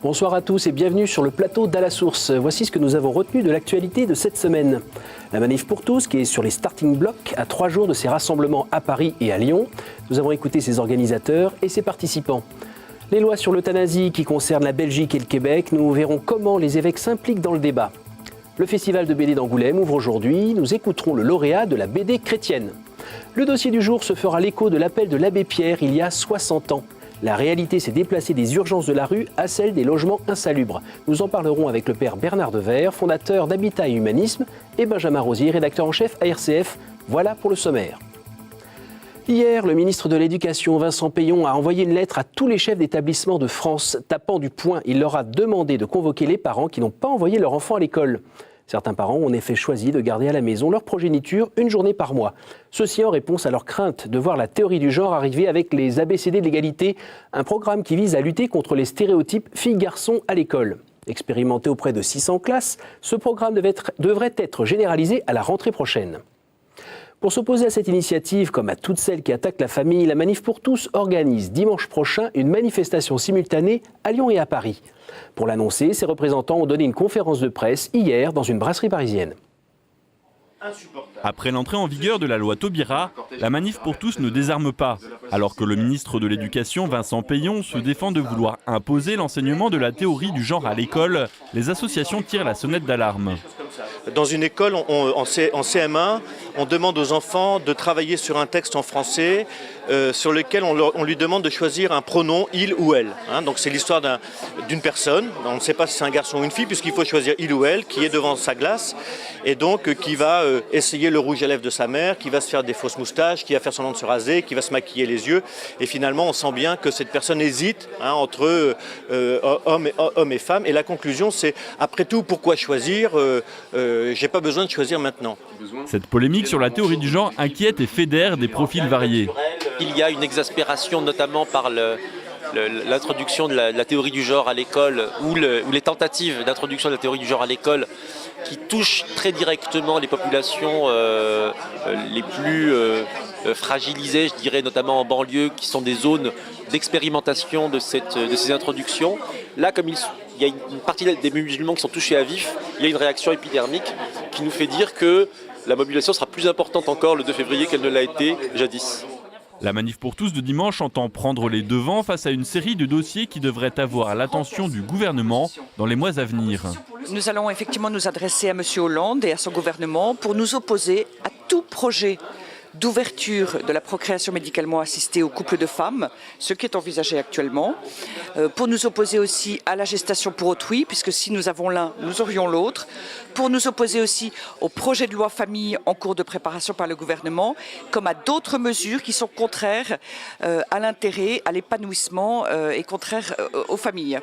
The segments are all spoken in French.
Bonsoir à tous et bienvenue sur le plateau d'À la Source. Voici ce que nous avons retenu de l'actualité de cette semaine. La manif pour tous qui est sur les starting blocks à 3 jours de ses rassemblements à Paris et à Lyon. Nous avons écouté ses organisateurs et ses participants. Les lois sur l'euthanasie qui concernent la Belgique et le Québec, nous verrons comment les évêques s'impliquent dans le débat. Le festival de BD d'Angoulême ouvre aujourd'hui. Nous écouterons le lauréat de la BD chrétienne. Le dossier du jour se fera l'écho de l'appel de l'abbé Pierre il y a 60 ans. La réalité s'est déplacée des urgences de la rue à celle des logements insalubres. Nous en parlerons avec le père Bernard Devers, fondateur d'Habitat et Humanisme, et Benjamin Rosier, rédacteur en chef à RCF. Voilà pour le sommaire. Hier, le ministre de l'Éducation, Vincent Peillon, a envoyé une lettre à tous les chefs d'établissement de France. Tapant du poing, il leur a demandé de convoquer les parents qui n'ont pas envoyé leur enfant à l'école. Certains parents ont en effet choisi de garder à la maison leur progéniture une journée par mois. Ceci en réponse à leur crainte de voir la théorie du genre arriver avec les ABCD de l'égalité, un programme qui vise à lutter contre les stéréotypes filles-garçons à l'école. Expérimenté auprès de 600 classes, ce programme devrait être généralisé à la rentrée prochaine. Pour s'opposer à cette initiative, comme à toutes celles qui attaquent la famille, la Manif pour tous organise dimanche prochain une manifestation simultanée à Lyon et à Paris. Pour l'annoncer, ses représentants ont donné une conférence de presse hier dans une brasserie parisienne. Après l'entrée en vigueur de la loi Taubira, la Manif pour tous ne désarme pas. Alors que le ministre de l'Éducation, Vincent Peillon, se défend de vouloir imposer l'enseignement de la théorie du genre à l'école, les associations tirent la sonnette d'alarme. Dans une école, en CM1, on demande aux enfants de travailler sur un texte en français sur lequel on lui demande de choisir un pronom il ou elle. Donc c'est l'histoire d'une personne, on ne sait pas si c'est un garçon ou une fille puisqu'il faut choisir il ou elle qui est devant sa glace et donc qui va essayer le rouge à lèvres de sa mère, qui va se faire des fausses moustaches, qui va faire semblant de se raser, qui va se maquiller les yeux et finalement on sent bien que cette personne hésite entre homme et femme et la conclusion c'est après tout pourquoi choisir j'ai pas besoin de choisir maintenant. Cette polémique sur la théorie du genre inquiète et fédère des profils variés. Il y a une exaspération notamment par l'introduction de la théorie du genre à l'école ou les tentatives d'introduction de la théorie du genre à l'école qui touchent très directement les populations les plus fragilisées, je dirais notamment en banlieue, qui sont des zones d'expérimentation de ces introductions. Là, comme il y a une partie des musulmans qui sont touchés à vif, il y a une réaction épidermique qui nous fait dire que la mobilisation sera plus importante encore le 2 février qu'elle ne l'a été jadis. La Manif pour tous de dimanche entend prendre les devants face à une série de dossiers qui devraient avoir l'attention du gouvernement dans les mois à venir. Nous allons effectivement nous adresser à M. Hollande et à son gouvernement pour nous opposer à tout projet d'ouverture de la procréation médicalement assistée aux couples de femmes, ce qui est envisagé actuellement, pour nous opposer aussi à la gestation pour autrui, puisque si nous avons l'un, nous aurions l'autre, pour nous opposer aussi au projet de loi famille en cours de préparation par le gouvernement, comme à d'autres mesures qui sont contraires à l'intérêt, à l'épanouissement et contraires aux familles.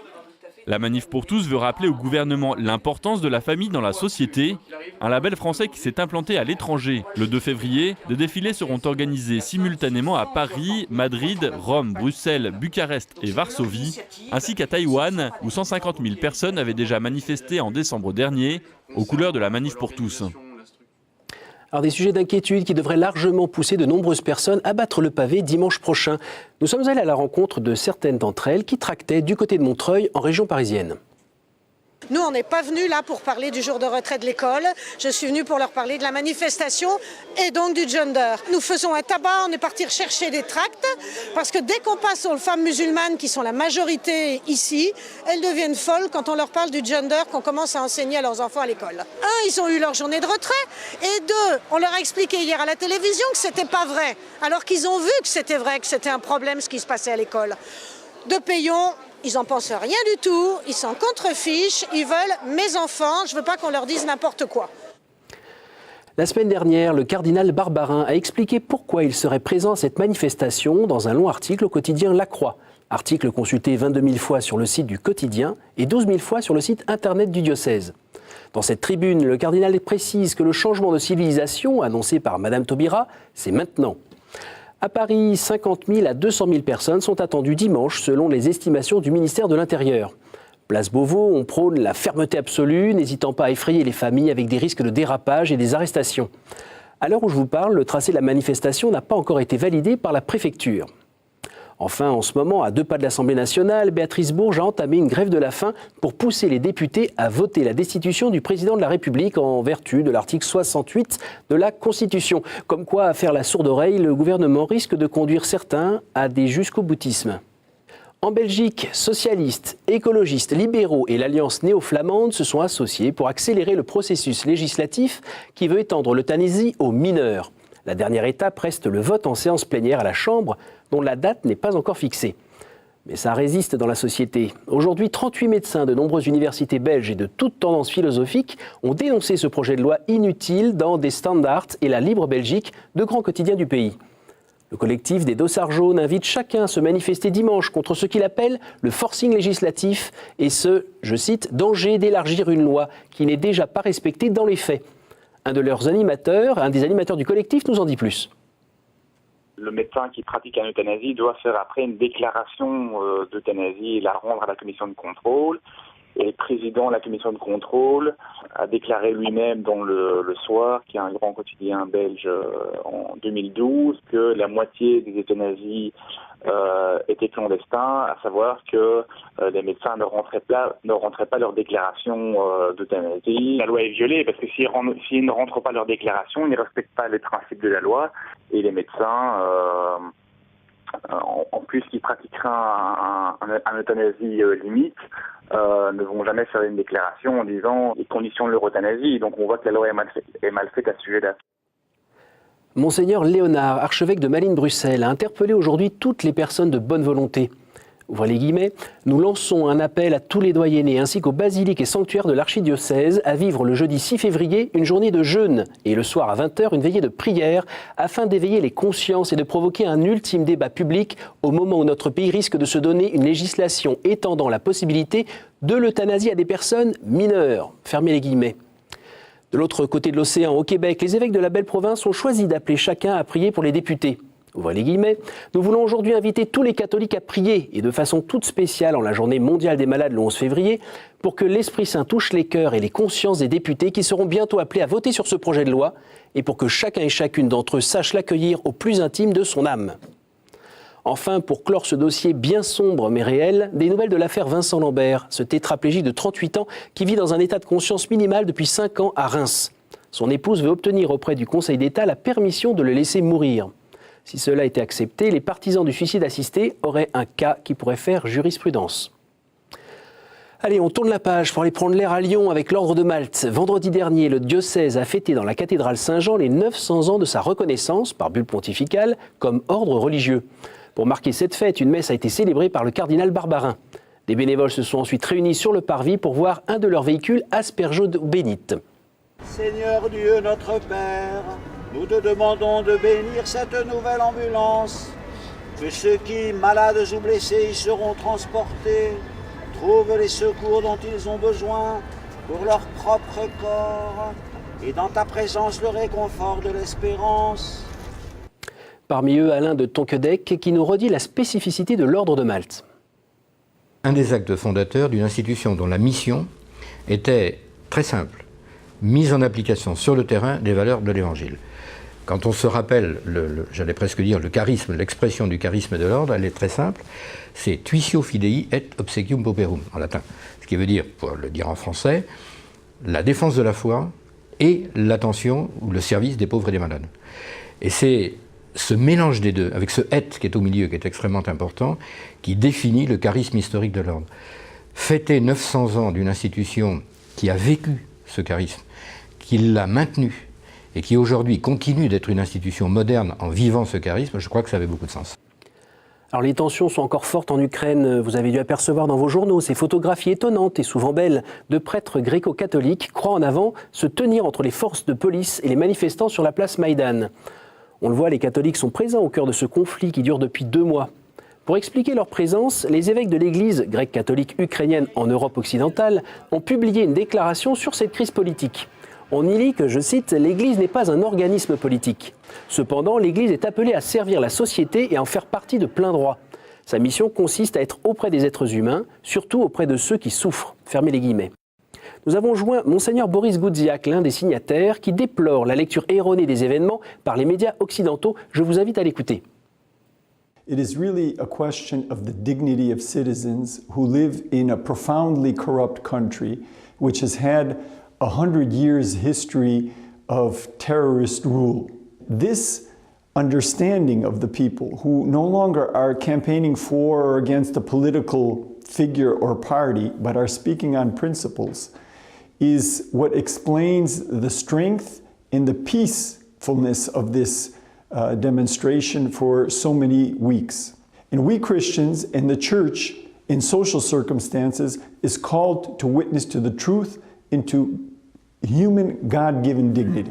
La Manif pour tous veut rappeler au gouvernement l'importance de la famille dans la société. Un label français qui s'est implanté à l'étranger. Le 2 février, des défilés seront organisés simultanément à Paris, Madrid, Rome, Bruxelles, Bucarest et Varsovie, ainsi qu'à Taïwan, où 150 000 personnes avaient déjà manifesté en décembre dernier, aux couleurs de la Manif pour tous. Alors des sujets d'inquiétude qui devraient largement pousser de nombreuses personnes à battre le pavé dimanche prochain. Nous sommes allés à la rencontre de certaines d'entre elles qui tractaient du côté de Montreuil, en région parisienne. Nous, on n'est pas venus là pour parler du jour de retrait de l'école. Je suis venue pour leur parler de la manifestation et donc du gender. Nous faisons un tabac, on est parti rechercher des tracts parce que dès qu'on passe aux femmes musulmanes qui sont la majorité ici, elles deviennent folles quand on leur parle du gender, qu'on commence à enseigner à leurs enfants à l'école. Un, ils ont eu leur journée de retrait et deux, on leur a expliqué hier à la télévision que c'était pas vrai, alors qu'ils ont vu que c'était vrai, que c'était un problème ce qui se passait à l'école. De Peillon, ils n'en pensent rien du tout, ils s'en contrefichent, ils veulent mes enfants, je ne veux pas qu'on leur dise n'importe quoi. La semaine dernière, le cardinal Barbarin a expliqué pourquoi il serait présent à cette manifestation dans un long article au quotidien La Croix. Article consulté 22 000 fois sur le site du quotidien et 12 000 fois sur le site internet du diocèse. Dans cette tribune, le cardinal précise que le changement de civilisation annoncé par Madame Taubira, c'est maintenant. À Paris, 50 000 à 200 000 personnes sont attendues dimanche selon les estimations du ministère de l'Intérieur. Place Beauvau, on prône la fermeté absolue, n'hésitant pas à effrayer les familles avec des risques de dérapage et des arrestations. À l'heure où je vous parle, le tracé de la manifestation n'a pas encore été validé par la préfecture. Enfin, en ce moment, à 2 pas de l'Assemblée nationale, Béatrice Bourge a entamé une grève de la faim pour pousser les députés à voter la destitution du président de la République en vertu de l'article 68 de la Constitution. Comme quoi, à faire la sourde oreille, le gouvernement risque de conduire certains à des jusqu'au-boutisme. En Belgique, socialistes, écologistes, libéraux et l'Alliance néo-flamande se sont associés pour accélérer le processus législatif qui veut étendre l'euthanasie aux mineurs. La dernière étape reste le vote en séance plénière à la Chambre, dont la date n'est pas encore fixée. Mais ça résiste dans la société. Aujourd'hui, 38 médecins de nombreuses universités belges et de toutes tendances philosophiques ont dénoncé ce projet de loi inutile dans Des Standaards et La Libre Belgique, deux grands quotidiens du pays. Le collectif des Dossards jaunes invite chacun à se manifester dimanche contre ce qu'il appelle le forcing législatif et ce, je cite, danger d'élargir une loi qui n'est déjà pas respectée dans les faits. Un des animateurs du collectif nous en dit plus. Le médecin qui pratique une euthanasie doit faire après une déclaration d'euthanasie et la rendre à la commission de contrôle. Et le président de la commission de contrôle a déclaré lui-même dans le Soir, qui est un grand quotidien belge en 2012, que la moitié des euthanasies étaient clandestins, à savoir que les médecins ne rentraient pas leur déclaration d'euthanasie. La loi est violée parce que s'ils ne rentrent pas leur déclaration, ils ne respectent pas les principes de la loi. Et les médecins, en plus qui pratiqueraient un euthanasie limite, ne vont jamais faire une déclaration en disant les conditions de leur euthanasie. Donc on voit que la loi est mal faite à ce sujet-là. Monseigneur Léonard, archevêque de Malines-Bruxelles, a interpellé aujourd'hui toutes les personnes de bonne volonté. Ouvrez les guillemets, nous lançons un appel à tous les doyennés ainsi qu'aux basiliques et sanctuaires de l'archidiocèse à vivre le jeudi 6 février une journée de jeûne et le soir à 20h une veillée de prière afin d'éveiller les consciences et de provoquer un ultime débat public au moment où notre pays risque de se donner une législation étendant la possibilité de l'euthanasie à des personnes mineures. Fermez les guillemets. De l'autre côté de l'océan, au Québec, les évêques de la belle province ont choisi d'appeler chacun à prier pour les députés. Ouvrez les guillemets. Nous voulons aujourd'hui inviter tous les catholiques à prier, et de façon toute spéciale en la journée mondiale des malades le 11 février, pour que l'Esprit Saint touche les cœurs et les consciences des députés qui seront bientôt appelés à voter sur ce projet de loi, et pour que chacun et chacune d'entre eux sache l'accueillir au plus intime de son âme. Enfin, pour clore ce dossier bien sombre mais réel, des nouvelles de l'affaire Vincent Lambert, ce tétraplégique de 38 ans qui vit dans un état de conscience minimal depuis 5 ans à Reims. Son épouse veut obtenir auprès du Conseil d'État la permission de le laisser mourir. Si cela était accepté, les partisans du suicide assisté auraient un cas qui pourrait faire jurisprudence. Allez, on tourne la page pour aller prendre l'air à Lyon avec l'Ordre de Malte. Vendredi dernier, le diocèse a fêté dans la cathédrale Saint-Jean les 900 ans de sa reconnaissance, par bulle pontificale, comme ordre religieux. Pour marquer cette fête, une messe a été célébrée par le cardinal Barbarin. Des bénévoles se sont ensuite réunis sur le parvis pour voir un de leurs véhicules asperger d'eau bénite. Seigneur Dieu notre Père, nous te demandons de bénir cette nouvelle ambulance, que ceux qui, malades ou blessés, y seront transportés, trouvent les secours dont ils ont besoin pour leur propre corps, et dans ta présence le réconfort de l'espérance. Parmi eux, Alain de Tonquedec, qui nous redit la spécificité de l'Ordre de Malte. Un des actes fondateurs d'une institution dont la mission était très simple, mise en application sur le terrain des valeurs de l'Évangile. Quand on se rappelle, j'allais presque dire le charisme, l'expression du charisme de l'ordre, elle est très simple, c'est tuitio fidei et obsequium pauperum, en latin. Ce qui veut dire, pour le dire en français, la défense de la foi et l'attention ou le service des pauvres et des malades. Et c'est ce mélange des deux, avec ce « et » qui est au milieu, qui est extrêmement important, qui définit le charisme historique de l'ordre. Fêter 900 ans d'une institution qui a vécu ce charisme, qui l'a maintenu, et qui aujourd'hui continue d'être une institution moderne en vivant ce charisme, je crois que ça avait beaucoup de sens. Alors les tensions sont encore fortes en Ukraine. Vous avez dû apercevoir dans vos journaux ces photographies étonnantes et souvent belles de prêtres gréco-catholiques croient en avant se tenir entre les forces de police et les manifestants sur la place Maïdan. On le voit, les catholiques sont présents au cœur de ce conflit qui dure depuis 2 mois. Pour expliquer leur présence, les évêques de l'église grecque-catholique ukrainienne en Europe occidentale ont publié une déclaration sur cette crise politique. On y lit que, je cite, « l'Église n'est pas un organisme politique. Cependant, l'Église est appelée à servir la société et à en faire partie de plein droit. Sa mission consiste à être auprès des êtres humains, surtout auprès de ceux qui souffrent. » Fermez les guillemets. Nous avons joint Monseigneur Boris Goudziak, l'un des signataires, qui déplore la lecture erronée des événements par les médias occidentaux. Je vous invite à l'écouter. It is really a question of the dignity of citizens who live in a profoundly corrupt country, which has had 100 years history of terrorist rule. This understanding of the people who no longer are campaigning for or against a political figure or party, but are speaking on principles, is what explains the strength and the peacefulness of this demonstration for so many weeks. And we Christians and the Church in social circumstances is called to witness to the truth and to human God-given dignity.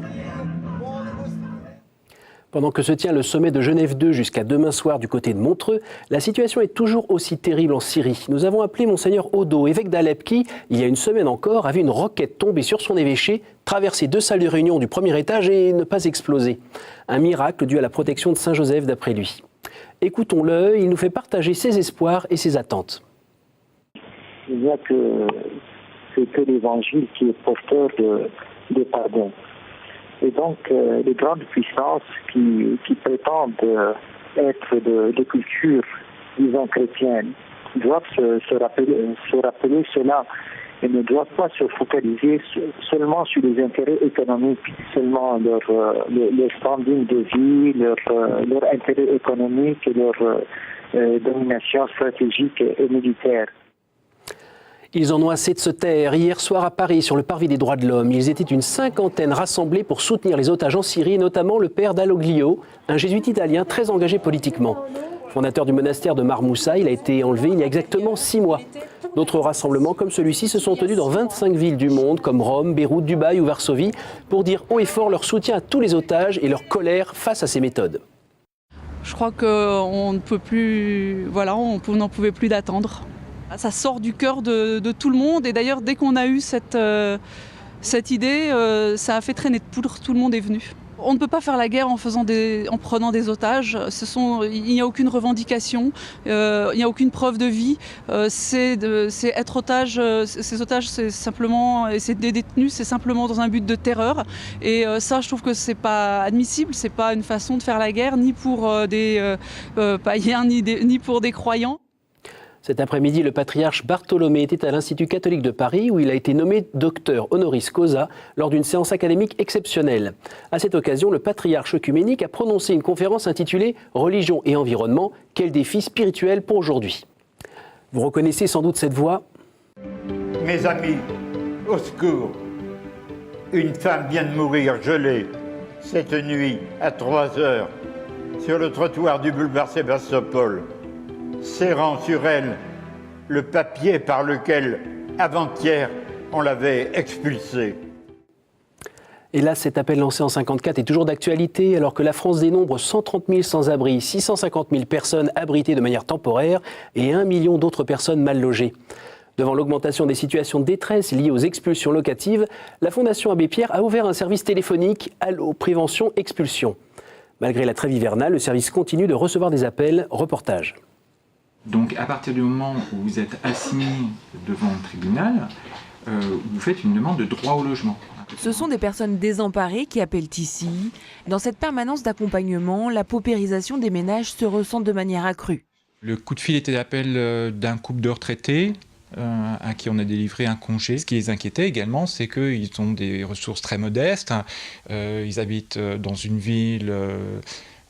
Pendant que se tient le sommet de Genève 2 jusqu'à demain soir du côté de Montreux, la situation est toujours aussi terrible en Syrie. Nous avons appelé Monseigneur Odo, évêque d'Alep, qui, il y a une semaine encore, a vu une roquette tomber sur son évêché, traverser 2 salles de réunion du premier étage et ne pas exploser. Un miracle dû à la protection de Saint-Joseph d'après lui. Écoutons-le, il nous fait partager ses espoirs et ses attentes. Il n'y a que l'Évangile qui est porteur de pardon. Et donc, les grandes puissances qui prétendent être de culture, disons, chrétienne, doivent se rappeler cela et ne doivent pas se focaliser seulement sur les intérêts économiques, seulement leur standing de vie, leur intérêt économique et leur domination stratégique et militaire. Ils en ont assez de se taire. Hier soir à Paris, sur le parvis des droits de l'homme, ils étaient une 50aine rassemblés pour soutenir les otages en Syrie, notamment le père Dalloglio, un jésuite italien très engagé politiquement. Fondateur du monastère de Marmoussa, il a été enlevé il y a exactement 6 mois. D'autres rassemblements comme celui-ci se sont tenus dans 25 villes du monde, comme Rome, Beyrouth, Dubaï ou Varsovie, pour dire haut et fort leur soutien à tous les otages et leur colère face à ces méthodes. Je crois qu'on ne peut plus, on n'en pouvait plus d'attendre. Ça sort du cœur de tout le monde et d'ailleurs dès qu'on a eu cette idée, ça a fait traîner de poudre, tout le monde est venu. On ne peut pas faire la guerre en prenant des otages, il n'y a aucune revendication, il n'y a aucune preuve de vie, c'est être otage, ces otages c'est simplement, et c'est des détenus, c'est simplement dans un but de terreur et ça je trouve que c'est pas admissible, c'est pas une façon de faire la guerre ni pour des païens ni pour des croyants. Cet après-midi, le patriarche Bartholomé était à l'Institut catholique de Paris où il a été nommé docteur honoris causa lors d'une séance académique exceptionnelle. À cette occasion, le patriarche œcuménique a prononcé une conférence intitulée « Religion et environnement, quel défi spirituel pour aujourd'hui ». Vous reconnaissez sans doute cette voix. Mes amis, au secours. Une femme vient de mourir gelée cette nuit à 3 heures sur le trottoir du boulevard Sébastopol, serrant sur elle le papier par lequel, avant-hier, on l'avait expulsée. Et là, cet appel lancé en 1954 est toujours d'actualité, alors que la France dénombre 130 000 sans-abri, 650 000 personnes abritées de manière temporaire et 1 million d'autres personnes mal logées. Devant l'augmentation des situations de détresse liées aux expulsions locatives, la Fondation Abbé Pierre a ouvert un service téléphonique Allo Prévention Expulsion. Malgré la trêve hivernale, le service continue de recevoir des appels. Reportage. Donc à partir du moment où vous êtes assigné devant le tribunal, vous faites une demande de droit au logement. Ce sont des personnes désemparées qui appellent ici. Dans cette permanence d'accompagnement, la paupérisation des ménages se ressent de manière accrue. Le coup de fil était l'appel d'un couple de retraités à qui on a délivré un congé. Ce qui les inquiétait également, c'est qu'ils ont des ressources très modestes. Ils habitent dans une ville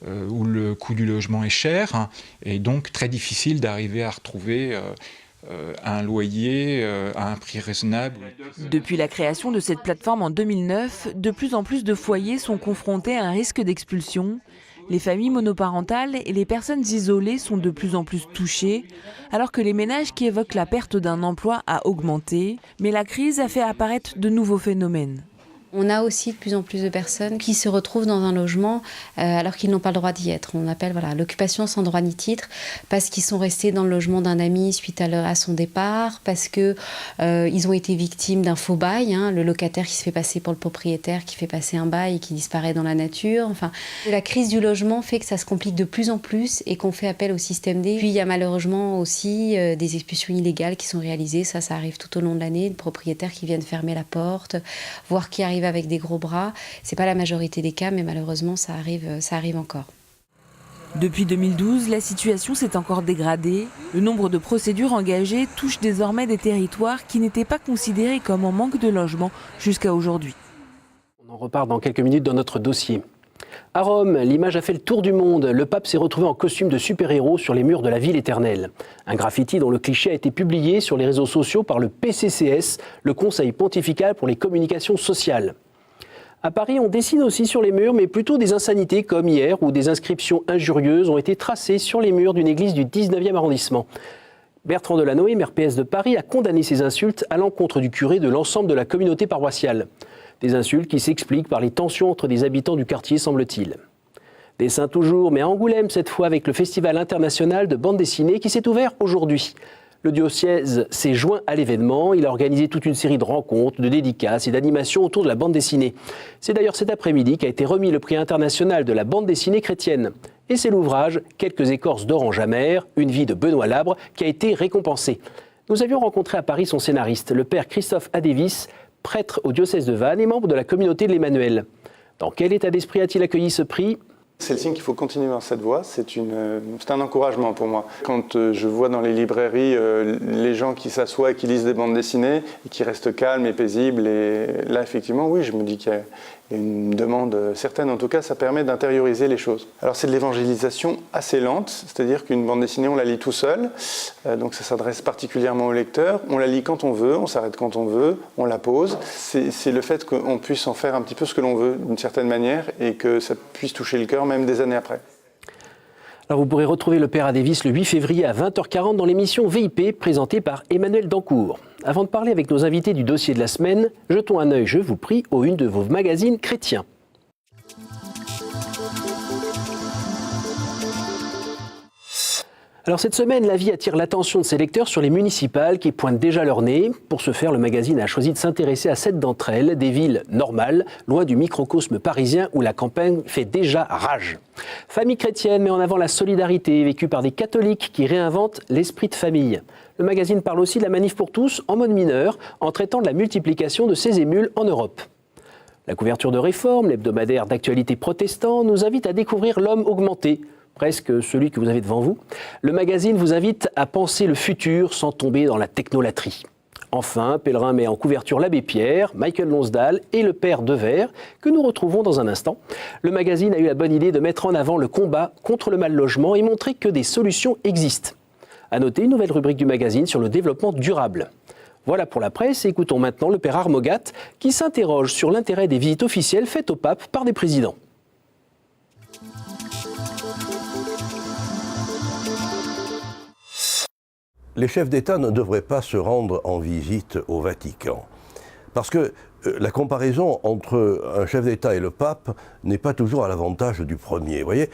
où le coût du logement est cher et donc très difficile d'arriver à retrouver un loyer à un prix raisonnable. Depuis la création de cette plateforme en 2009, de plus en plus de foyers sont confrontés à un risque d'expulsion. Les familles monoparentales et les personnes isolées sont de plus en plus touchées, alors que les ménages qui évoquent la perte d'un emploi a augmenté. Mais la crise a fait apparaître de nouveaux phénomènes. On a aussi de plus en plus de personnes qui se retrouvent dans un logement alors qu'ils n'ont pas le droit d'y être. On appelle l'occupation sans droit ni titre, parce qu'ils sont restés dans le logement d'un ami suite à son départ, parce qu'ils ont été victimes d'un faux bail, le locataire qui se fait passer pour le propriétaire, qui fait passer un bail et qui disparaît dans la nature. Enfin, la crise du logement fait que ça se complique de plus en plus et qu'on fait appel au système D. Puis il y a malheureusement aussi des expulsions illégales qui sont réalisées. Ça arrive tout au long de l'année, de propriétaires qui viennent fermer la porte, voire qui arrivent avec des gros bras. C'est pas la majorité des cas, mais malheureusement, ça arrive encore. Depuis 2012, la situation s'est encore dégradée. Le nombre de procédures engagées touche désormais des territoires qui n'étaient pas considérés comme en manque de logement jusqu'à aujourd'hui. On en repart dans quelques minutes dans notre dossier. À Rome, l'image a fait le tour du monde. Le pape s'est retrouvé en costume de super-héros sur les murs de la ville éternelle. Un graffiti dont le cliché a été publié sur les réseaux sociaux par le PCCS, le Conseil pontifical pour les communications sociales. À Paris, on dessine aussi sur les murs, mais plutôt des insanités comme hier, où des inscriptions injurieuses ont été tracées sur les murs d'une église du 19e arrondissement. Bertrand Delanoë, maire PS de Paris, a condamné ces insultes à l'encontre du curé de l'ensemble de la communauté paroissiale. Des insultes qui s'expliquent par les tensions entre des habitants du quartier, semble-t-il. Dessin toujours, mais à Angoulême cette fois, avec le Festival international de bande dessinée qui s'est ouvert aujourd'hui. Le diocèse s'est joint à l'événement. Il a organisé toute une série de rencontres, de dédicaces et d'animations autour de la bande dessinée. C'est d'ailleurs cet après-midi qu'a été remis le prix international de la bande dessinée chrétienne. Et c'est l'ouvrage « Quelques écorces d'orange amère, une vie de Benoît Labre » qui a été récompensé. Nous avions rencontré à Paris son scénariste, le père Christophe Adévis, prêtre au diocèse de Vannes et membre de la communauté de l'Emmanuel. Dans quel état d'esprit a-t-il accueilli ce prix ? C'est le signe qu'il faut continuer dans cette voie, c'est un encouragement pour moi. Quand je vois dans les librairies les gens qui s'assoient et qui lisent des bandes dessinées, et qui restent calmes et paisibles, et là effectivement oui, je me dis qu'il y a une demande certaine, en tout cas ça permet d'intérioriser les choses. Alors c'est de l'évangélisation assez lente, c'est-à-dire qu'une bande dessinée on la lit tout seul, donc ça s'adresse particulièrement au lecteur, on la lit quand on veut, on s'arrête quand on veut, on la pose. C'est le fait qu'on puisse en faire un petit peu ce que l'on veut d'une certaine manière et que ça puisse toucher le cœur même des années après. Alors vous pourrez retrouver le père Adévis le 8 février à 20h40 dans l'émission VIP présentée par Emmanuel Dancourt. Avant de parler avec nos invités du dossier de la semaine, jetons un œil, je vous prie, aux unes de vos magazines chrétiens. Alors cette semaine, La Vie attire l'attention de ses lecteurs sur les municipales qui pointent déjà leur nez. Pour ce faire, le magazine a choisi de s'intéresser à 7 d'entre elles, des villes normales, loin du microcosme parisien où la campagne fait déjà rage. Famille chrétienne met en avant la solidarité vécue par des catholiques qui réinventent l'esprit de famille. Le magazine parle aussi de la manif pour tous en mode mineur, en traitant de la multiplication de ces émules en Europe. La couverture de Réforme, l'hebdomadaire d'actualité protestant, nous invite à découvrir l'homme augmenté, presque celui que vous avez devant vous. Le magazine vous invite à penser le futur sans tomber dans la technolatrie. Enfin, Pèlerin met en couverture l'abbé Pierre, Michael Lonsdal et le père Devers, que nous retrouvons dans un instant. Le magazine a eu la bonne idée de mettre en avant le combat contre le mal-logement et montrer que des solutions existent. À noter une nouvelle rubrique du magazine sur le développement durable. Voilà pour la presse, et écoutons maintenant le père Armogat qui s'interroge sur l'intérêt des visites officielles faites au pape par des présidents. Les chefs d'État ne devraient pas se rendre en visite au Vatican. Parce que la comparaison entre un chef d'État et le pape n'est pas toujours à l'avantage du premier. Vous voyez,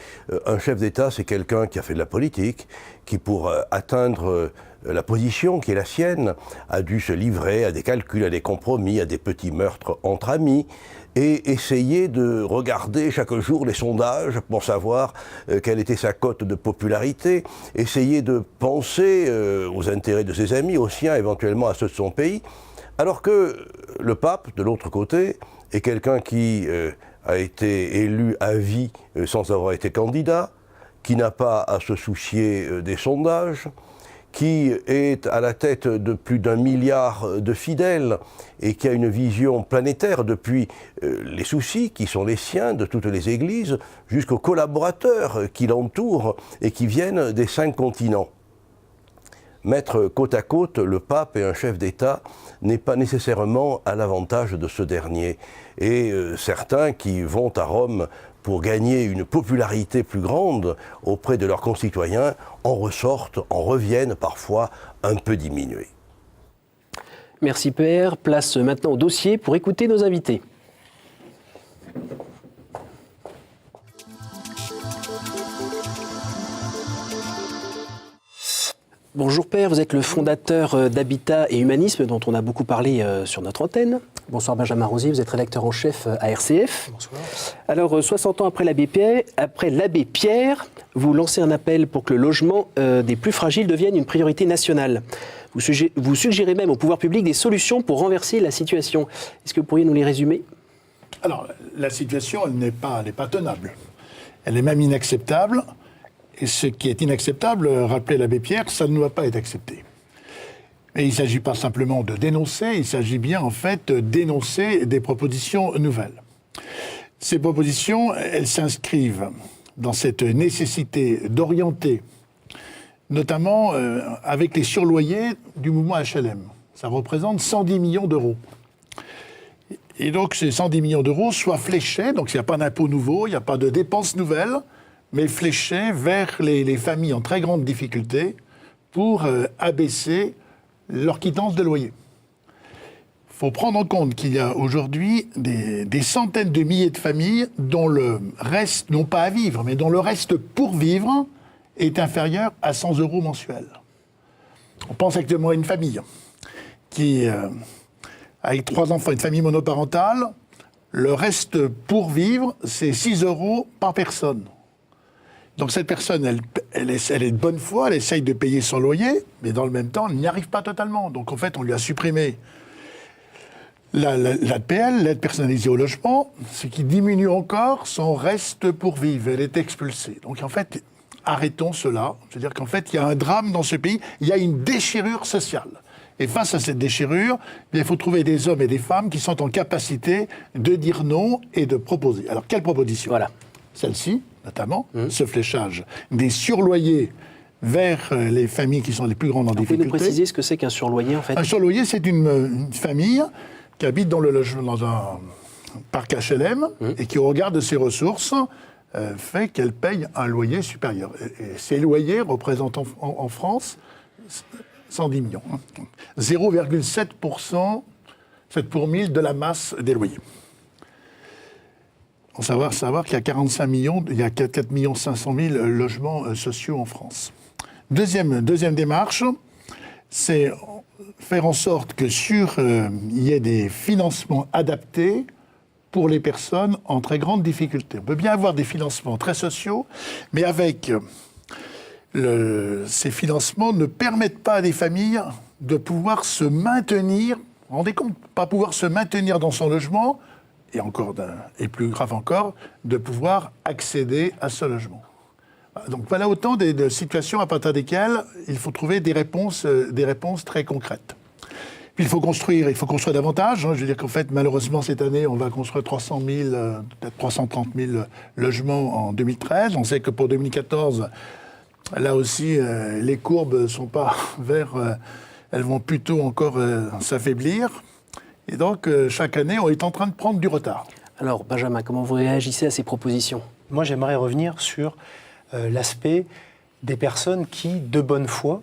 un chef d'État, c'est quelqu'un qui a fait de la politique, qui pour atteindre la position qui est la sienne, a dû se livrer à des calculs, à des compromis, à des petits meurtres entre amis, et essayer de regarder chaque jour les sondages pour savoir quelle était sa cote de popularité, essayer de penser aux intérêts de ses amis, aux siens, éventuellement à ceux de son pays, alors que le pape, de l'autre côté, est quelqu'un qui a été élu à vie sans avoir été candidat, qui n'a pas à se soucier des sondages, qui est à la tête de plus d'1 milliard de fidèles et qui a une vision planétaire depuis les soucis qui sont les siens de toutes les églises jusqu'aux collaborateurs qui l'entourent et qui viennent des 5 continents. Mettre côte à côte le pape et un chef d'État n'est pas nécessairement à l'avantage de ce dernier. Et certains qui vont à Rome pour gagner une popularité plus grande auprès de leurs concitoyens en ressortent, en reviennent parfois un peu diminués. Merci Père. Place maintenant au dossier pour écouter nos invités. Bonjour Père, vous êtes le fondateur d'Habitat et Humanisme dont on a beaucoup parlé sur notre antenne. Bonsoir Benjamin Rosier, vous êtes rédacteur en chef à RCF. Bonsoir. Alors 60 ans après l'abbé Pierre, vous lancez un appel pour que le logement des plus fragiles devienne une priorité nationale. Vous suggérez même au pouvoir public des solutions pour renverser la situation. Est-ce que vous pourriez nous les résumer ? Alors la situation elle n'est pas tenable. Elle est même inacceptable. Et ce qui est inacceptable, rappelait l'abbé Pierre, ça ne doit pas être accepté. Et il ne s'agit pas simplement de dénoncer, il s'agit bien en fait d'énoncer des propositions nouvelles. Ces propositions, elles s'inscrivent dans cette nécessité d'orienter, notamment avec les surloyers du mouvement HLM. Ça représente 110 millions d'euros. Et donc ces 110 millions d'euros soient fléchés, donc il n'y a pas d'impôt nouveau, il n'y a pas de dépenses nouvelles, mais fléchés vers les familles en très grande difficulté pour abaisser leur quittance de loyer. Il faut prendre en compte qu'il y a aujourd'hui des centaines de milliers de familles dont le reste, non pas à vivre, mais dont le reste pour vivre est inférieur à 100 € mensuels. On pense actuellement à une famille qui, avec 3 enfants, une famille monoparentale, le reste pour vivre, c'est 6 € par personne. Donc cette personne, elle est de bonne foi, elle essaye de payer son loyer, mais dans le même temps, elle n'y arrive pas totalement. Donc en fait, on lui a supprimé l'APL, l'aide personnalisée au logement, ce qui diminue encore son reste pour vivre. Elle est expulsée. Donc en fait, arrêtons cela. C'est-à-dire qu'en fait, il y a un drame dans ce pays, il y a une déchirure sociale. Et face à cette déchirure, il faut trouver des hommes et des femmes qui sont en capacité de dire non et de proposer. Alors, quelle proposition ? Voilà. Celle-ci, notamment, ce fléchage des surloyers vers les familles qui sont les plus grandes en difficulté. Vous pouvez nous préciser ce que c'est qu'un surloyer, en fait ? Un surloyer, c'est une famille qui habite dans un parc HLM et qui, au regard de ses ressources, fait qu'elle paye un loyer supérieur. Et ces loyers représentent en France 110 millions. 0,7%, 7 pour 1000 de la masse des loyers. Il faut savoir qu'il y a 45 millions, il y a 4 500 000 logements sociaux en France. Deuxième démarche, c'est faire en sorte que il y ait des financements adaptés pour les personnes en très grande difficulté. On peut bien avoir des financements très sociaux, mais avec ces financements ne permettent pas à des familles de pouvoir se maintenir, vous vous rendez compte, pas pouvoir se maintenir dans son logement, et plus grave encore, de pouvoir accéder à ce logement. Donc voilà autant de situations à partir desquelles il faut trouver des réponses très concrètes. Puis il faut construire davantage. Je veux dire qu'en fait, malheureusement, cette année, on va construire 300 000, peut-être 330 000 logements en 2013. On sait que pour 2014, là aussi, les courbes ne sont pas elles vont plutôt encore s'affaiblir. Et donc, chaque année, on est en train de prendre du retard. Alors, Benjamin, comment vous réagissez à ces propositions ? Moi, j'aimerais revenir sur l'aspect des personnes qui, de bonne foi,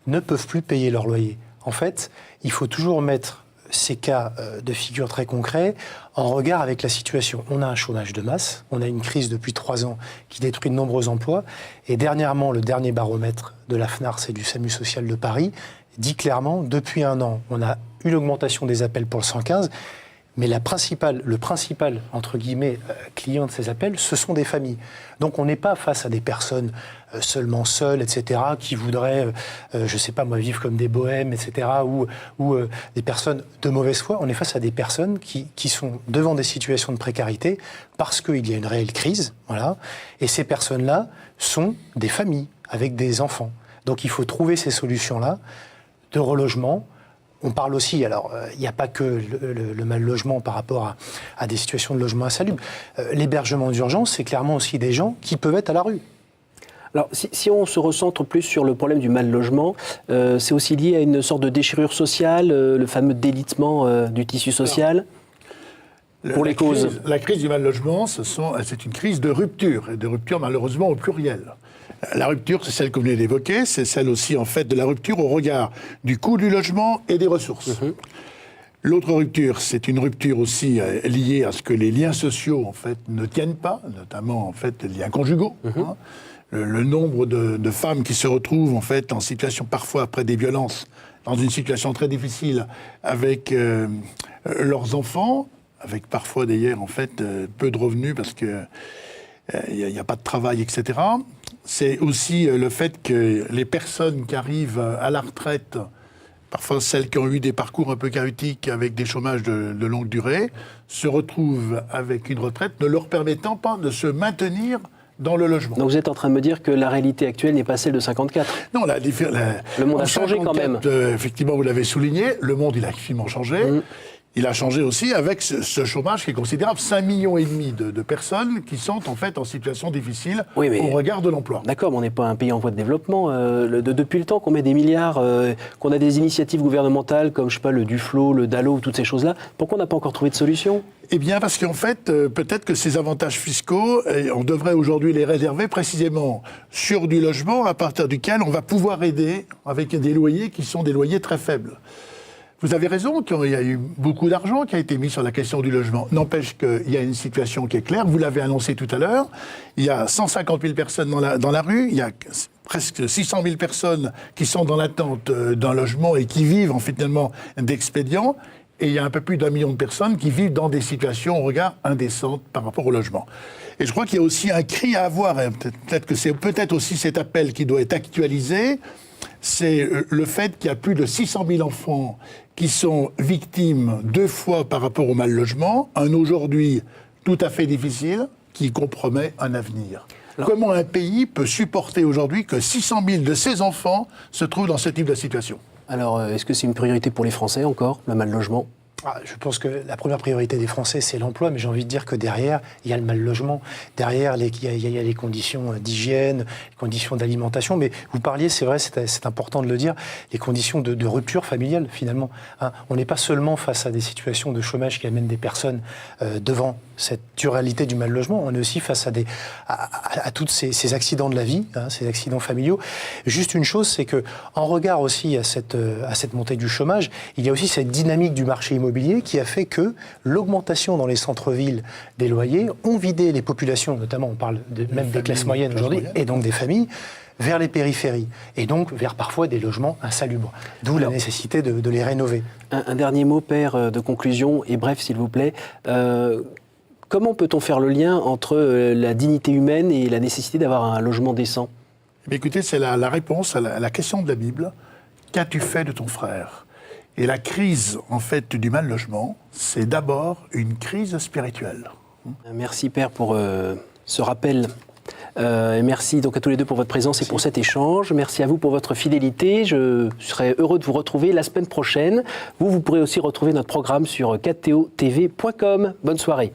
ne peuvent plus payer leur loyer. En fait, il faut toujours mettre ces cas de figure très concrets en regard avec la situation. On a un chômage de masse, on a une crise depuis 3 ans qui détruit de nombreux emplois, et dernièrement, le dernier baromètre de la FNARS et du SAMU social de Paris dit clairement, depuis 1 an, on a une augmentation des appels pour le 115, mais le principal, entre guillemets, client de ces appels, ce sont des familles. Donc on n'est pas face à des personnes seulement seules, etc., qui voudraient, je ne sais pas moi, vivre comme des bohèmes, etc., ou des personnes de mauvaise foi. On est face à des personnes qui sont devant des situations de précarité parce qu'il y a une réelle crise, voilà. Et ces personnes-là sont des familles avec des enfants. Donc il faut trouver ces solutions-là de relogement. On parle aussi, alors il n'y a pas que le mal logement par rapport à des situations de logement insalubre. L'hébergement d'urgence, c'est clairement aussi des gens qui peuvent être à la rue. Alors, si on se recentre plus sur le problème du mal logement, c'est aussi lié à une sorte de déchirure sociale, le fameux délitement du tissu social. Pour les causes. La crise du mal logement, c'est une crise de rupture, et de rupture malheureusement au pluriel. La rupture, c'est celle que vous venez d'évoquer, c'est celle aussi en fait de la rupture au regard du coût du logement et des ressources. L'autre rupture, c'est une rupture aussi liée à ce que les liens sociaux en fait ne tiennent pas, notamment en fait les liens conjugaux. Hein. Le nombre de femmes qui se retrouvent en fait en situation parfois après des violences, dans une situation très difficile avec leurs enfants, avec parfois d'ailleurs en fait peu de revenus parce que il n'y a pas de travail, etc. C'est aussi le fait que les personnes qui arrivent à la retraite, parfois celles qui ont eu des parcours un peu chaotiques avec des chômages de longue durée, se retrouvent avec une retraite ne leur permettant pas de se maintenir dans le logement. Donc vous êtes en train de me dire que la réalité actuelle n'est pas celle de 54 ? Non, le monde a changé quand même. Effectivement, vous l'avez souligné, le monde il a effectivement changé. Il a changé aussi avec ce chômage qui est considérable. 5,5 millions de personnes qui sont en fait en situation difficile au regard de l'emploi. D'accord, mais on n'est pas un pays en voie de développement. Depuis le temps qu'on met des milliards, qu'on a des initiatives gouvernementales comme, je sais pas, le Duflo, le Dalo, toutes ces choses-là, pourquoi on n'a pas encore trouvé de solution ? Eh bien, parce qu'en fait, peut-être que ces avantages fiscaux, on devrait aujourd'hui les réserver précisément sur du logement à partir duquel on va pouvoir aider avec des loyers qui sont des loyers très faibles. Vous avez raison qu'il y a eu beaucoup d'argent qui a été mis sur la question du logement. N'empêche qu'il y a une situation qui est claire, vous l'avez annoncé tout à l'heure, il y a 150 000 personnes dans la rue, il y a presque 600 000 personnes qui sont dans l'attente d'un logement et qui vivent en finalement d'expédients, et il y a un peu plus d'1 million de personnes qui vivent dans des situations, au regard, indécentes par rapport au logement. Et je crois qu'il y a aussi un cri à avoir, et peut-être que c'est peut-être aussi cet appel qui doit être actualisé, c'est le fait qu'il y a plus de 600 000 enfants qui sont victimes 2 fois par rapport au mal-logement, un aujourd'hui tout à fait difficile qui compromet un avenir. Comment un pays peut supporter aujourd'hui que 600 000 de ses enfants se trouvent dans ce type de situation ? Alors, est-ce que c'est une priorité pour les Français encore, le mal-logement ? Je pense que la première priorité des Français, c'est l'emploi, mais j'ai envie de dire que derrière, il y a le mal-logement. Derrière, il y a les conditions d'hygiène, les conditions d'alimentation. Mais vous parliez, c'est vrai, c'est important de le dire, les conditions de rupture familiale, finalement. On n'est pas seulement face à des situations de chômage qui amènent des personnes devant cette dualité du mal-logement, on est aussi face à tous ces accidents de la vie, ces accidents familiaux. Juste une chose, c'est que en regard aussi à cette montée du chômage, il y a aussi cette dynamique du marché immobilier qui a fait que l'augmentation dans les centres-villes des loyers ont vidé les populations, notamment on parle même des classes moyennes aujourd'hui, et donc des familles, vers les périphéries, et donc vers parfois des logements insalubres. D'où la nécessité de les rénover. Un dernier mot, Père, de conclusion, et bref, s'il vous plaît. Comment peut-on faire le lien entre la dignité humaine et la nécessité d'avoir un logement décent ? Écoutez, c'est la réponse à la question de la Bible. Qu'as-tu fait de ton frère ? Et la crise, en fait, du mal-logement, c'est d'abord une crise spirituelle. Merci, Père, pour ce rappel. Et merci donc à tous les deux pour votre présence et pour cet échange. Merci à vous pour votre fidélité. Je serai heureux de vous retrouver la semaine prochaine. Vous pourrez aussi retrouver notre programme sur 4TOTV.com. Bonne soirée.